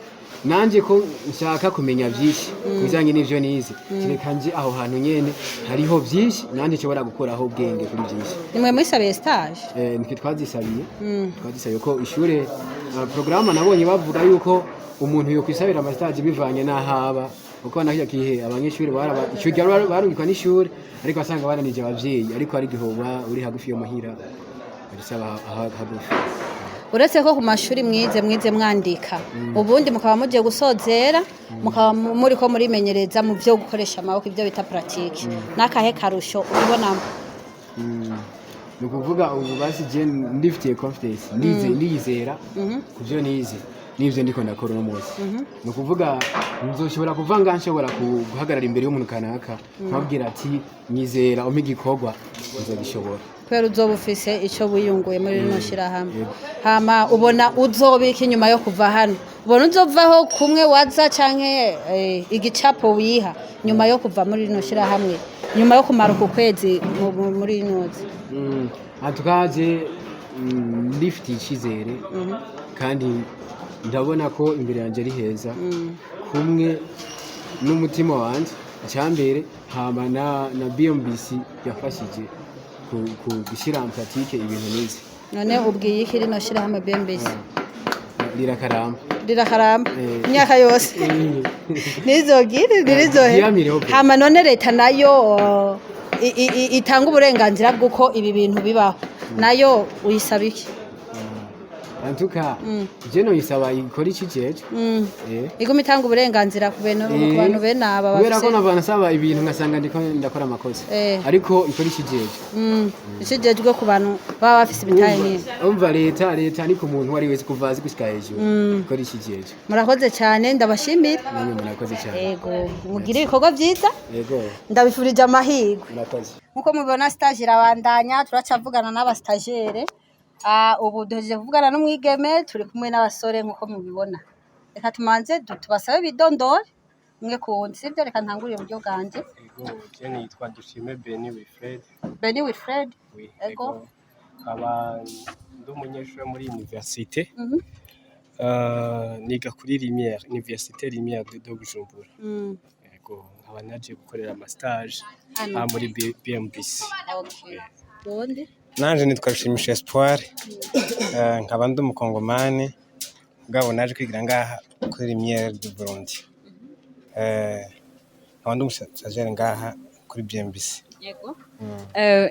Speaker 10: nanje ko nshaka kumenya byinshi kubijanye n'ivyo nize reka nje aho hantu nyene hariho byinshi nanje nshobora gukoraho ubwenge kuri byinshi
Speaker 4: nimwe mwisabiye stage
Speaker 10: nitwe twazisabiye ko ishure programme nabonye bavuga yuko umuntu yo kwisabira amastage bivanye n'ahaba kuko naho yakihe abanyeshuri barungikwa n'ishure ariko asanga baranije abavyeyi ariko ari gihoba uri hagufi yo muhira barisaba hagufi
Speaker 4: uretse ko ku mashuri mwize mwandika ubundi mukaba mugiye gusozera mukaba muri ko murimenyereza mu byo gukoresha amaboko ibyo bita pratique nakahe karusho ubibonamo
Speaker 10: ni ukuvuga ubu basi je ndifitiye confidence ndizera ku byo nize n'ibyo ndiko ndakora uno munsi ni ukuvuga nzoshobora kuvanga nshobora guhagarara imbere y'umuntu kanaka nkabwira ati nyizera umpe igikorwa nzogishobora
Speaker 4: kubera uzoba ufise icyo wiyunguye muri rino shirahamwe hama ubona uzobika inyuma yo kuva hano ubona uzovaho kumwe waza canke igicapo wiha nyuma yo kuva muri rino shirahamwe nyuma yo kumara uku kwezi muri inozi
Speaker 10: atukaje ndifitiye icyizere kandi ndabona ko imbere yanjye ari heza kumwe n'umutima wanjye icyambere hama na BMBC yafashije gushyira en pratique ibintu nize
Speaker 4: none ubwiye iki rino shirahamwe BMBC
Speaker 10: rirakaramba
Speaker 4: imyaka yose nirizohera hama none leta nayo itanga uburenganzira bw'uko ibi bintu bibaho nayo uyisaba iki
Speaker 10: antuka je no yisaba ikora iki jeje
Speaker 4: iguma itanga uburenganzira ku bantu bene aba
Speaker 10: kubera ko navana nasaba ibintu ngasanga ndiko ndakora amakosa ariko ikora iki jeje
Speaker 4: iki jeje ku bantu baba bafise ibitaye nini
Speaker 10: umva leta ni ku muntu wari wese kuvazi gushika hejuru ikora iki jeje
Speaker 4: murakoze cyane ndabashimira
Speaker 10: nanyu murakoze cyane
Speaker 4: yego mugire ibikorwa byiza
Speaker 10: yego
Speaker 4: ndabifurije amahirwe
Speaker 10: murakoze
Speaker 4: nkuko mubibona stage irabandanya turacavugana n'aba stagiaire ubu duhejeje kuvugana n'umwigeme turi kumwe n'abasore nkuko mubibona reka tumanze tubasabe bidondore umwe ku wundi sibyo reka ntangurire uburyo bwanje
Speaker 11: je nitwa Dushime
Speaker 4: Beni Wilfred
Speaker 11: ego aba ndumunyeshuri muri université niga kuri Université Lumière de Bujumbura ego nkaba naje gukorera ama stage muri BMBC
Speaker 4: Bonde
Speaker 11: nanje nitwa Rushimisha Espoir nkaba ndi umukongomani ngabo naje kwigira ngaha kuri Lumière du Burundi nkaba ndi umusajere ngaha kuri BMBC
Speaker 3: yego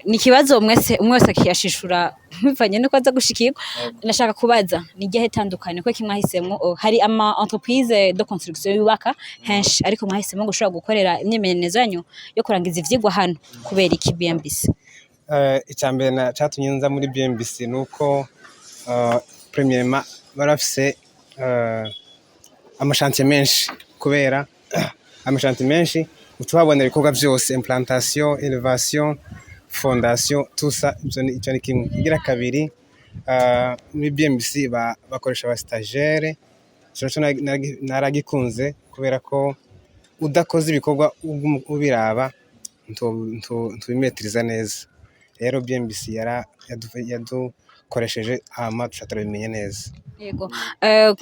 Speaker 3: ni kibazo umwe wese akiyashishura bivanye nuko aza gushikirwa nashaka kubaza ni gihe tandukanye ko kimwe ahisemo hari ama entreprise de construction yubaka henshi ariko mwahisemo gushobora gukorera imyemenyerezo yanyu yo kurangiza ivyigwa hano kubera iki BMBC
Speaker 11: icyambere na cyatumye nza muri BMBC nuko premièrement barafise amashantier menshi kubera amashantier menshi utuhabonera ibikorwa byose implantation élevation fondation tout ça icyo ni kimwe kigira kabiri muri BMBC bakoresha aba stagiaire cyo naragikunze kubera ko udakoze ibikorwa ubiraba ntubimetiriza neza rero BMBC yadukoresheje hama duca turabimenye neza.
Speaker 3: Yego.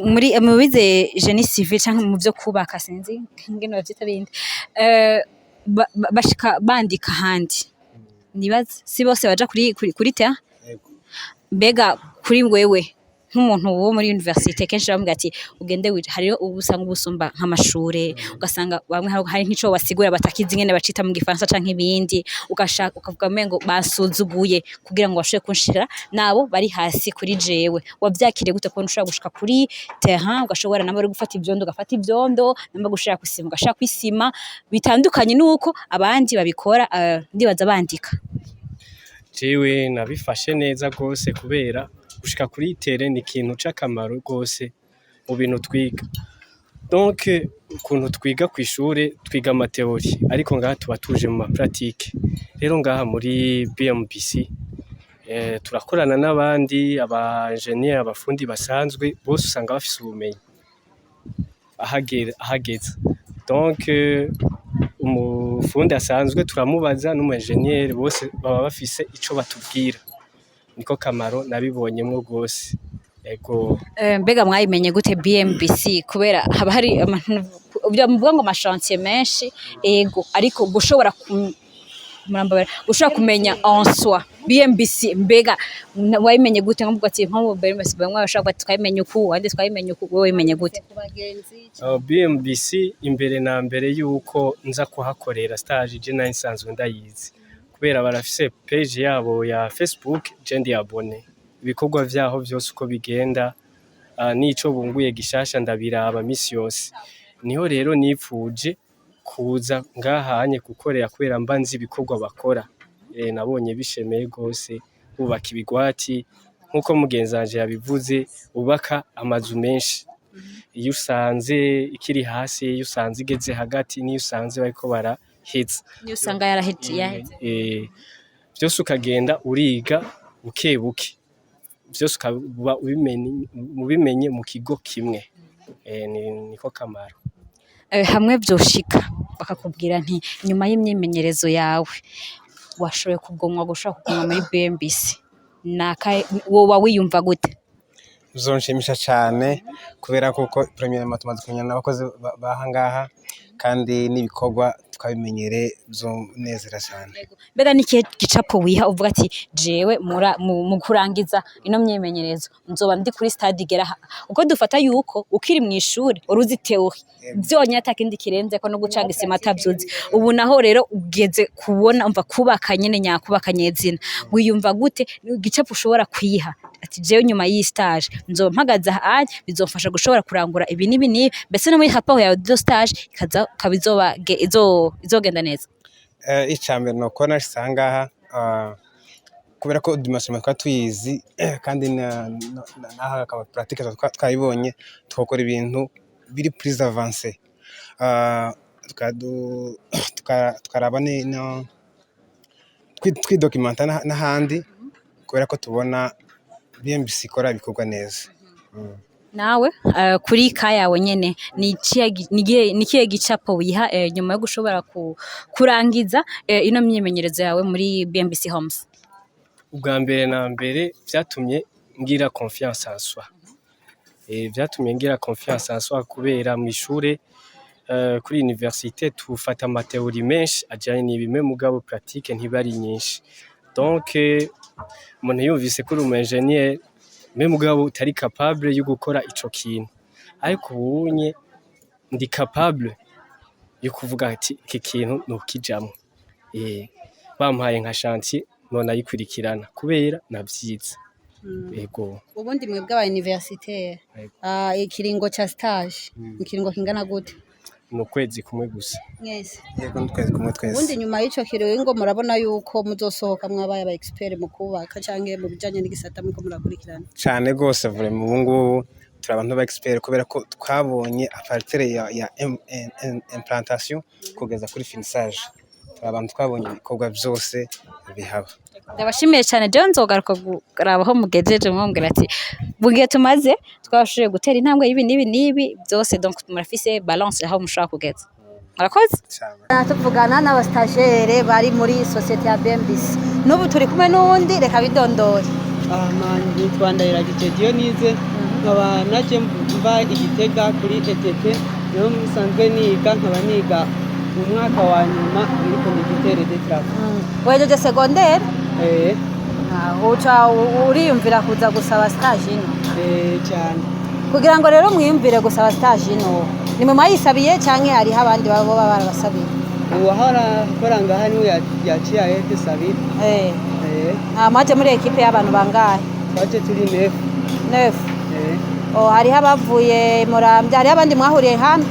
Speaker 3: Muri mu bize génie civil canke mu byo kubaka sinzi ngene bavyita bindi. Bashika bandika handi. Nibaza si bose baja kuri terre. Mbega kuri wewe nk'umuntu wo muri université kenshi bamubwira ati ugende hariyo ubusanga ubusumba nk'amashure ugasanga bamwe hari nk'ico basigura batakizi ngene bacita mu gifaransa canke ibindi ugashaka ukavuga mengo basuzuguye kugira ngo bashobore kunshira nabo bari hasi kuri jewe wavyakire gute ko ntushobora gushika kuri terrain ugashobora namba ari gufata ivyondo namba gushira kusima ugashaka kwisima bitandukanye nuko abandi babikora ndibaza bandika.
Speaker 12: Jewe nabifashe neza gose kubera gushika kuri terrain ni ikintu c'akamaro gose mu bintu twiga. Donc ukuntu twiga kw'ishure twiga amateori ariko ngaha tuba tuje mu pratique. Rero ngaha muri BMBC turakorana n'abandi aba engineer abafundi basanzwe bose usanga bafise ubumenyi ahageze. Donc umufundi asanzwe turamubaza n'umu engineer bose baba bafise ico batubwira. Niko kamaro nabibonyemwo gose. Ego.
Speaker 3: Mbega mwayimenye gute BMBC kubera haba hari muvuga ngo amashantier menshi ego ariko gushobora kumenya en soi BMBC mbega wayimenye gute nko ati nko BMBC bamwe bashaka twayimenya uku ande twayimenya uku wowe wimenye gute?
Speaker 12: BMBC imbere na mbere yuko nza kuhakorera stage je nari nsanzwe ndayizi kubera barafise page yabo ya Facebook je ndi abone ibikorwa vyaho vyose uko bigenda nico bunguye gishasha ndabiraba misi yose niho rero nipfuje kuza ngahanye gukorera kubera mba nzi ibikorwa bakora nabonye bishemeye gose bubaka ibigwati nkuko mugenzanje yabivuze ubaka amazu menshi iyo usanze ikiri hasi iyo usanze igeze hagati niyo usanze bariko baraheza
Speaker 3: niyo usanga yaraheze
Speaker 12: byose ukagenda uriga buke byose ukaba ubimenye mu kigo kimwe niko kamaro.
Speaker 3: Hamwe vyoshika bakakubwira nti nyuma y'imyimenyerezo yawe washoboye kugomwa gushaka kugomwa muri BMBC wowe wiyumva gute?
Speaker 11: Bizonshimisha cyane kubera kuko premièrement tumaze kumenyana n'abakozi bahangaha kandi n'ibikorwa twabimenyere zonezera cyane.
Speaker 3: Mbega niki gicapo wiha uvuga ati jewe mu kurangiza ino myimenyerezo nzoba ndi kuri stade igera uko dufata yuko ukiri mu ishuri uruzi theory byonya atakindi kirenze ko no gucanga isima atavyuzi ubu naho rero ugeze kubona umva kubaka nyene nyakubaka nyezina wiyumva gute gicapo ushobora kwiha ati jewe nyuma yi stage nzoba mpagaza ahanye bizofasha gushobora kurangura ibi nibi mbese no muri rapport yawe de stage kabizoba izogenda neza.
Speaker 11: Icambere nuko nasanga kubera ko dimension twa tuyizi kandi naha akaba pratique twayibonye twokora ibintu biri plus avancé tukaraba no twidocumenta n'ahandi kubera ko tubona BMBC ikora ibikorwa neza.
Speaker 3: Nawe kuri yawe nyene ni kiye gicapo wiha nyuma yo gushobora kurangiza ino myimenyerezo yawe muri BMBC Homes?
Speaker 12: Ubwa mbere na mbere vyatumye ngira confiance en soi. Vyatumye ngira confiance en soi kubera mu ishure kuri université tufata amateori menshi ajanye n'ibime mugabo pratique ntibari nyinshi. Donc umuntu yumvise kuri umu ingénieur mugabo utari capable yo gukora ico kintu ariko ubunye ndi capable yo kuvuga ati iki kintu nokijamwe bampaye nka chantier none ayikurikirana kubera navyiza. Yego.
Speaker 4: Ubundi mwebwe aba universitaire ikiringo cha stage ikiringo kingana gute?
Speaker 12: Mu kwezi kumwe gusa.
Speaker 4: Mwese.
Speaker 11: Yego n'ukwezi kumwe twese.
Speaker 4: Ubundi nyuma y'ico kiringo murabona yuko muzosohoka mwabaye aba expert mu kubaka canke mu bijanye n'igisata muko murakurikirana?
Speaker 11: Cyane gose vraiment ubu ngubu turi abantu ba expert kubera ko twabonye a partir ya implantation kugeza kuri finissage. Turi abantu twabonye ibikorwa byose bihaba.
Speaker 3: Ndabashimiye cyane je nzogaruka kurabaho mugejeje mwongera ati bugiye tumaze twashoboye gutera intambwe y'ibi nibi byose donc murafise balance aho mushaka kugeza. murakoze.
Speaker 4: tuvugana n'abastagere bari muri societe ya BMBC n'ubu turi kumwe n'undi reka bidondore.
Speaker 13: nitwa Ndayiragije Dionise nkaba naje mva Igitega kuri ETT niho musanzwe niga nkaba niga mu mwaka wa nyuma muri Conditere de Travail.
Speaker 4: Wejeje secondaire? Uca uriyumvira kuza gusaba stage ino?
Speaker 13: Cyane.
Speaker 4: Kugira ngo rero mwiyumvire gusaba stage ino ni mu mayisabiye canke hariho abandi babo barabasabiye?
Speaker 13: Uwahora akora ngaha niwe yaciye ahete sabire.
Speaker 4: Mwaje muri ekipe y'abantu bangahe?
Speaker 13: Twaje turi 9.
Speaker 4: Hariho abavuye Muramvya, hariho abandi mwahuriye hano?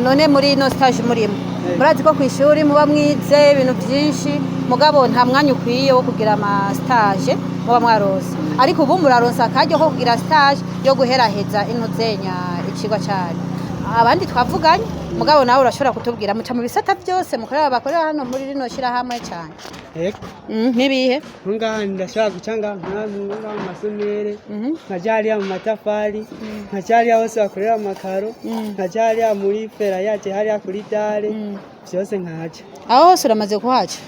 Speaker 4: None muri ino stage murimo murazi ko kw'ishuri muba mwize ibintu byinshi mugabo nta mwanya ukwiye wo kugira ama stage muba mwarose, ariko ubu muraronsa akaryo ko kugira stage yo guheraheza intuzenya ikigwa cyane. Abandi twavuganye mugabo nawe urashobora kutubwira muca mu bisata byose bakorera hano muri rino shirahamwe cyane? Nkibihe?
Speaker 13: Ngaha ndashaka gucanga mu masomere nkajariya mu matafari nkajariya hose bakorera amakaro nkajariya muri fera yaje hariya kuri dare byose nkaje.
Speaker 4: Aho hose uramaze kuhaca?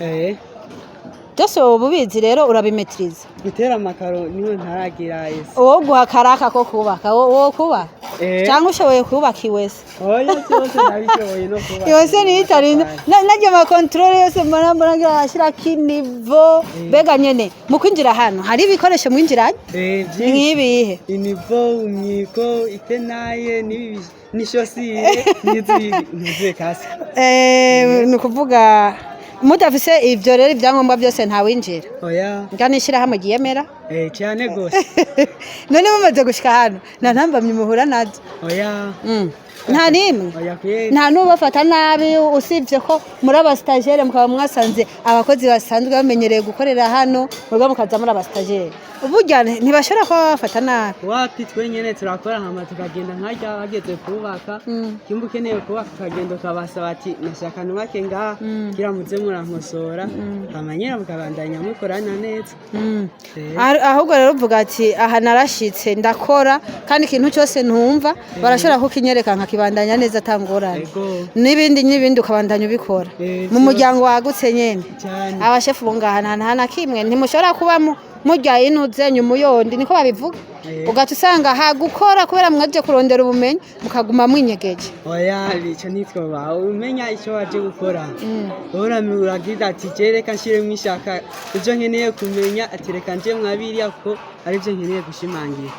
Speaker 4: Byose ubu bizi rero urabimetriza?
Speaker 13: Gutera amakaro niho ntaragira ese.
Speaker 4: Uwo guhakaraka ko kubaka wo kuba cyangwa ushoboye kubaka iwese?
Speaker 13: Oya cyose nabishoboye no kubaka.
Speaker 4: Iwese ni itarinda najye ma control yose mbona ashira kinivo bega nyene mu kwinjira hano hari ibikoresho mwinjiranye? Nkibihe?
Speaker 13: Inivo, umyiko, itenaye ni shosire nizi kasi.
Speaker 4: Ni kuvuga mudafise ivyo rero ibyangombwa byose ntawinjira?
Speaker 13: Oya.
Speaker 4: Nganishira hamwe giyemera?
Speaker 13: Cyane gose.
Speaker 4: None mumaze gushika hano nta ntambamye muhura nazo?
Speaker 13: Oya.
Speaker 4: Nta nimwe? Nta n'ubafata nabi usibye ko muri abastagere mukaba mwasanze abakozi basanzwe bamenyereye gukorera hano murwa mukaza muri abastagere burya ntibashobora kuba bafata nabi?
Speaker 13: Wapi twenyene turakora hama tukagenda nkajya bageze kubaka kimba ukeneye kubaka ukagenda ukabasaba ati nashaka nubake ngaha kira muze murankosora hama nyine mukabandanya mukorana neza.
Speaker 4: Ahubwo rero uvuga ati aha narashitse ndakora kandi ikintu cyose ntumva barashobora kukinyereka nkakibandanya neza atangorane n'ibindi ukabandanya ubikora mu muryango wagutse nyene. Abashefu bungaha nta kimwe ntimushobora kuba murya inuzenye umuyondi niko babivuga ugaca usanga hagukora kubera mwaje kurondera ubumenyi mukaguma mwinyegeje?
Speaker 13: Oya bico nitwoba umenya icyo waje gukora uragira ati jereka nshire mwishaka ibyo nkeneye kumenya ati reka nje mwabiriya ko ari byo nkeneye gushimangira.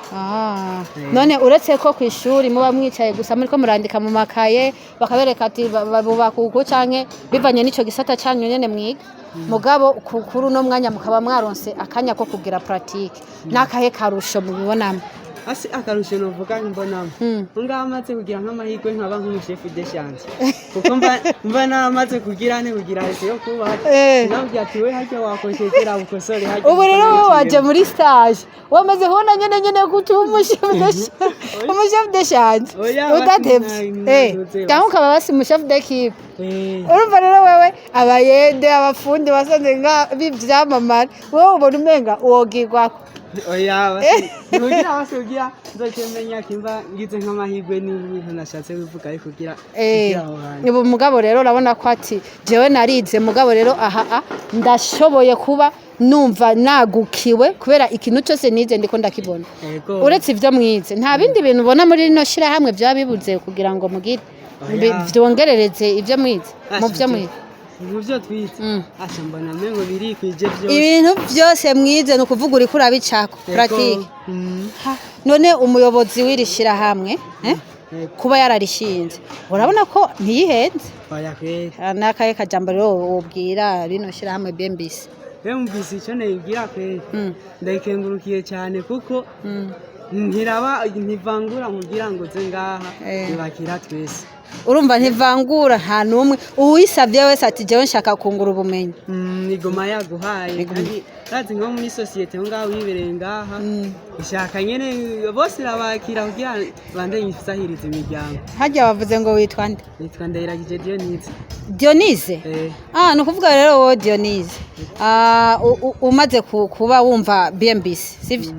Speaker 4: None uretse ko kw'ishuri muba mwicaye gusa muriko murandika mu makaye bakabereka ati babubakuko canke bivanye n'ico gisata cyanyu nyene mwiga mugabo kuri no mwanya mukaba mwaronse akanya ko kugira pratique nakahe karusho mubibonamo?
Speaker 13: Asi akarusho novuga mbonamo ngaha amaze kugira nk'amahirwe nkaba nk'umushefu de chance kuko mba naramaze kugira ese yo kuba nabyo ati we hajya wakoshekera ukosore hajya. Ubu
Speaker 4: rero waje muri stage wamaze kubona nyene umushefu de chance udatevye cyangwa ukaba basi umushefu d'equipe. Urumva rero wewe abayede abafundi basanze nga bivyamamara wowe ubona umenga wogirwako?
Speaker 13: Oya nugira basugira nzokemenya kimba ngize nk'amahirwe n'ibintu nashatse bivuga ariko kugira aho hantu.
Speaker 4: Ubu mugabo rero urabona ko ati jewe narize mugabo rero aha ndashoboye kuba numva nagukiwe kubera ikintu cyose nize ndiko ndakibona. Uretse ivyo mwize nta bindi bintu ubona muri rino shira hamwe byabibuze kugira ngo mugire vyongerereze ivyo mwize mu vyo mwize?
Speaker 13: Muvyo twize mbona mengo biri kwije byose
Speaker 4: ibintu byose mwize no kuvuga uri kurabicako pratique. None umuyobozi wirishira hamwe kuba yararishinze urabona ko ntiyihenze? Nakaye kajambo rero wobwira rino shira hamwe BMBC?
Speaker 13: BMBC cyo nibwira pe ndayikengurukiye cyane kuko ntivangura kugira ngo ze ngaha nibakira twese.
Speaker 4: Urumva ntivangura nta numwe uwisavye wese ati jewe nshaka kungura ubumenyi
Speaker 13: igoma yaguhaye kandi nko muri societe ngaho wibereye ngaha ishaka nyene bose rabakira kugira bande yifsahiriza imiryango.
Speaker 4: Hajya bavuze ngo witwa nde?
Speaker 13: Nitwa Ndayiragije Dionise.
Speaker 4: Dionise? No kuvuga rero wowe Dionise umaze kuba wumva BMBC sivyo?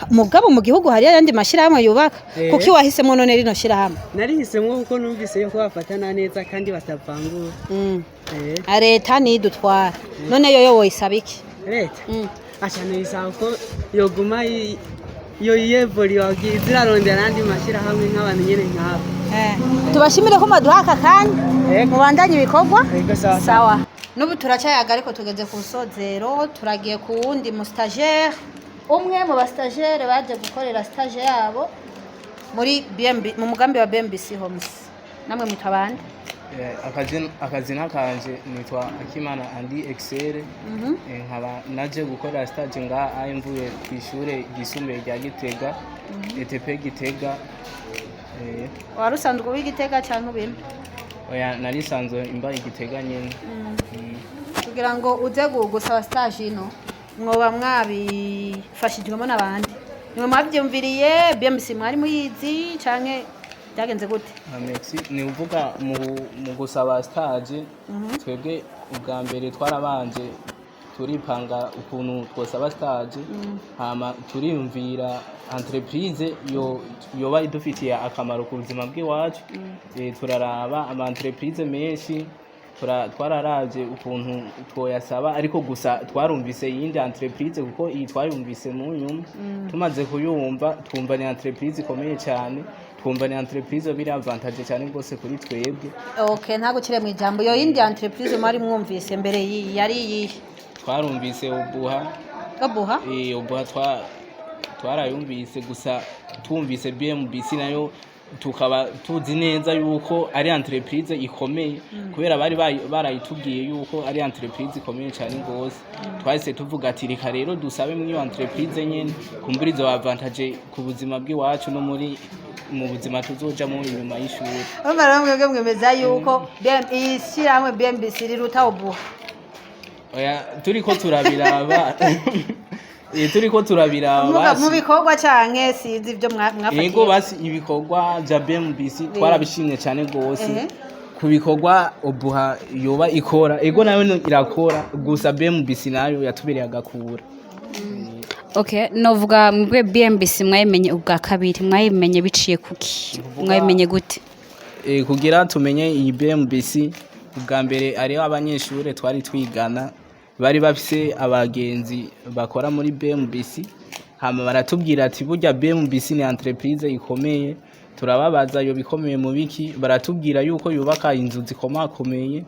Speaker 4: Mugabo mu gihugu hari yandi mashira hamwe yubaka kuki wahisemo none rino shira hamwe?
Speaker 13: Narihisemo kuko numvise yuko bafatana neza kandi batavangura.
Speaker 4: Leta nidutwara none yoyo woyisaba iki?
Speaker 13: Leta ashana isaba ko yoguma yo yevuriwa zirarondera andi mashirahamwe nk'abantu nyene nk'abo.
Speaker 4: Tubashimire ko maduha aka kanya mubandanye ibikorwa sawa. N'ubu turacyayaga ariko tugeze ku rusozero, turagiye ku wundi mu stagiaire, umwe mu ba stagiaire baje gukorera stage yabo muri BMB mu mugambi wa BMBC Homes. Namwe mutabande?
Speaker 14: Akazi nakanje nitwa Akimana Andi Excel. Nkaba naje gukorera stage ngaha mvuye ku ishure gisumbuye rya Gitega, ETP Gitega.
Speaker 4: Warusanzwe w'Igitega cyangwa ubimbe?
Speaker 14: Oya narisanzwe imba Igitega nyene.
Speaker 4: Kugira ngo uze gusaba stage ino mwoba mwabifashijwemo n'abandi, nimwe mwabyumviriye BMC mwari muyizi canke byagenze gute?
Speaker 14: Merci. Ni uvuga mu gusaba stage twebwe ubwa mbere twarabanje turipanga ukuntu twosaba stage, hama turiyumvira entreprise yoba idufitiye akamaro ku buzima bw'iwacu. Turaraba ama entreprise menshi, twararavye ukuntu twoyasaba, ariko gusa twarumvise yindi entreprise kuko iyi twayumvise mu nyuma. Tumaze kuyumva twumva ni entreprise ikomeye cyane, twumva ni entreprise biri avantage cyane rwose kuri twebwe.
Speaker 4: Okay, ntago kire mu ijambo yo yindi entreprise mwari mwumvise mbere yari yihe?
Speaker 14: Twarumvise Obuha. Obuha twarayumvise, gusa twumvise BMBC nayo tukaba tuzi neza yuko ari entreprise ikomeye, kubera bari barayitubwiye yuko ari entreprise ikomeye cyane rwose. Twahise tuvuga ati reka rero dusabe muri iyo entreprise nyene kumbura izo avantage ku buzima bw'iwacu no mu buzima tuzoja mu nyuma y'ishuri.
Speaker 4: Bamara mwebwe mwemeza yuko ishyirahamwe BMBC riruta Obuha?
Speaker 14: Oya turiko turabiraba
Speaker 4: mu bikorwa canke sizi ivyo mwafatiye.
Speaker 14: Yego basi ibikorwa bya BMBC twarabishimye cyane rwose. Ku bikorwa Obuha yoba ikora, ego nayo irakora, gusa BMBC nayo yatubereye agakura.
Speaker 3: Okay, novuga mwebwe BMBC mwayimenye ubwa kabiri, mwayimenye biciye kuki? Mwayimenye gute?
Speaker 14: Kugira tumenye iyi BMBC ubwa mbere ari abanyeshure twari twigana, bari bafise abagenzi bakora muri BMBC, hama baratubwira ati burya BMBC ni entreprise ikomeye. Turababaza yo bikomeye mu biki, baratubwira yuko yubaka inzu zikomakomeye.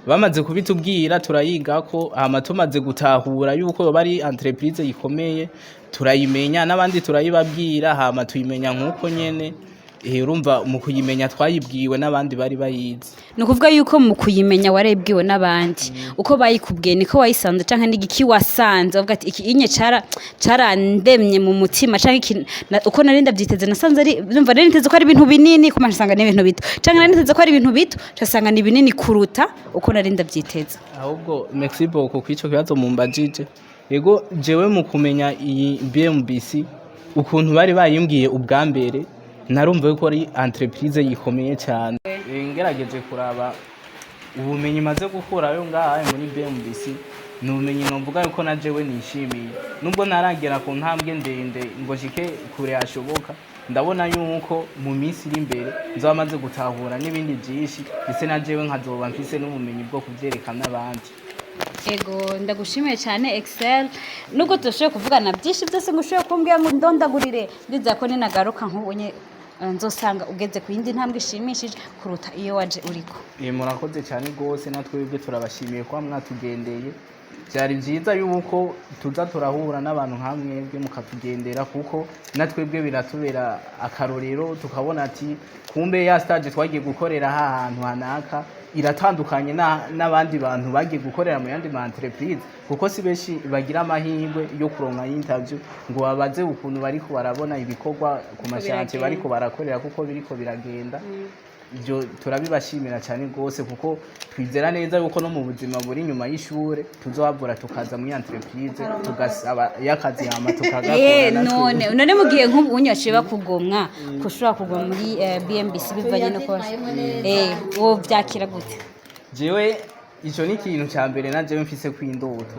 Speaker 14: Bamaze kubitubwira turayigako, hama tumaze gutahura yuko bari entreprise ikomeye turayimenya, n'abandi turayibabwira, hama tuyimenya nkuko nyene. Urumva mu kuyimenya twayibwiwe n'abandi bari bayizi.
Speaker 3: Ni ukuvuga yuko mu kuyimenya warebwiwe n'abandi, uko bayikubwiye niko wayisanze canke n'igiki wasanze uvuga ati iki inye carandemye mu mutima canke uko nari ndavyiteze nasanze ari urumva nari niteze ko ari ibintu binini ko mashanga n'ibintu bito, canke nari niteze ko ari ibintu bito casanga ni binini kuruta uko nari ndavyiteze.
Speaker 14: Ahubwo merci beaucoup kwico kibazo mumbajije. Yego jewe mu kumenya iyi BMBC ukuntu bari bayimbwiye ubwa mbere, narumva yuko ari entreprise yikomeye cyane. Ngerageje kuraba ubumenyi maze gukurayo ngaha muri BMBC, nubumenyi novuga yuko na jewe nishimiye, nubwo naragera ku ntambwe ndende ngo shike kure hashoboka. Ndabona yuko mu minsi iri imbere nzamaze gutahura n'ibindi byinshi, ese na jewe nkazoba mfise n'ubumenyi bwo kuvyerekana abandi.
Speaker 3: Ego ndagushimiye cyane Excel, nubwo tudashoboye kuvugana byinshi byose ngushoboye kumbwira ngo ndondagurire, ndiza ko ninagaruka nk'ubunye nzosanga ugeze ku yindi ntambwe ishimishije kuruta iyo waje uriko.
Speaker 14: Murakoze cyane rwose, natwebwe turabashimiye kwa mwatugendeye. Byari byiza yuko tuza turahura n'abantu nkamwebwe mukatugendera, kuko natwebwe biratubera akarorero, tukabona ati kumbe ya stage twagiye gukorera ahantu hanaka iratandukanye n'abandi bantu bagiye gukorera mu yandi ma entreprise, kuko si benshi bagira amahirwe yo kuronka interview ngo babaze ukuntu bariko barabona ibikorwa ku mashantiye bariko barakorera, kuko biriko biragenda. Ibyo turabibashimira cyane rwose, kuko twizera neza yuko no mu buzima buri nyuma y'ishure tuzohabura tukaza muri entreprise tugasaba yakazi hama tukagakora.
Speaker 3: None mugiye nk'ubu unyaciye bakugomwa kushobora kugwa muri BMBC bivanye no ko wo vyakira gute?
Speaker 14: Jewe ico ni ikintu ca mbere nanje mfise kwindoto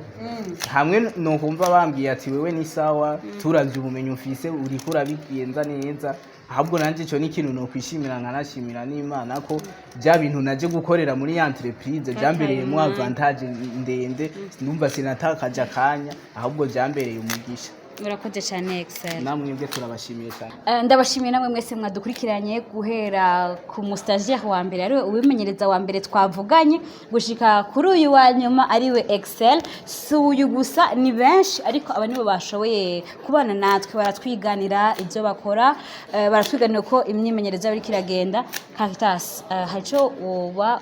Speaker 14: hamwe no kumva bambwiye ati wewe ni sawa turavye ubumenyi ufise uriko urabigenza neza ahubwo nanje ico ni ikintu no kwishimira nkanashimira n'Imana ko bya bintu naje gukorera muri entreprise byambereyemo avantage ndende ndumva sinatakaje akanya ahubwo byambereye umugisha.
Speaker 3: Murakoze cyane Excel.
Speaker 14: Namwebwe turabashimiye cyane.
Speaker 3: Ndabashimiye namwe mwese mwadukurikiranye guhera ku mustagiaire wa mbere ariwe ubimenyereza wa mbere twavuganye gushika kuri uyu wa nyuma ariwe Excel. Si uyu gusa ni benshi ariko aba nibo bashoboye kubana natwe baratwiganira ibyo bakora baratwiganira ko imyimenyerezo bari kiragenda. Caritas haco uba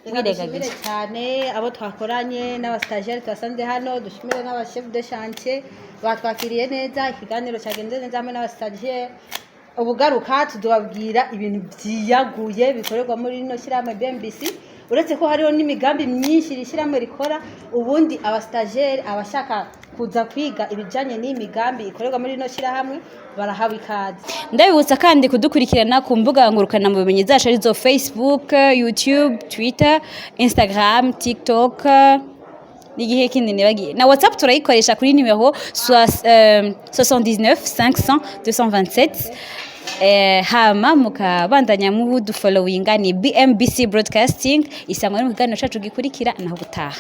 Speaker 4: wiregagije cyane abo twakoranye n'abastagiaire twasanze hano dushimire n'abachef de chantier batwakiriye neza ikiganiro cyagenze neza hamwe n'abastagiaire ubugaruka tudubabwira ibintu byiyaguye bikorerwa muri no shyirahamwe BMBC uretse ko hariho n'imigambi myinshi rishyirahamwe rikora ubundi abastagiaire abashaka kuza kwiga ibijanye n'imigambi ikorerwa muri no shyirahamwe barahawe ikaze.
Speaker 3: Ndabibutsa kandi kudukurikirana ku mbuga ngurukana mu bimenyi zacu arizo Facebook, YouTube, Twitter, Instagram, TikTok n'igihe kinini bagiye na WhatsApp turayikoresha kuri nimero 79 500 227 hama mukabandanya mu following ni BMBC Broadcasting isangwa mu kiganiro cyacu gikurikira naho gutaha.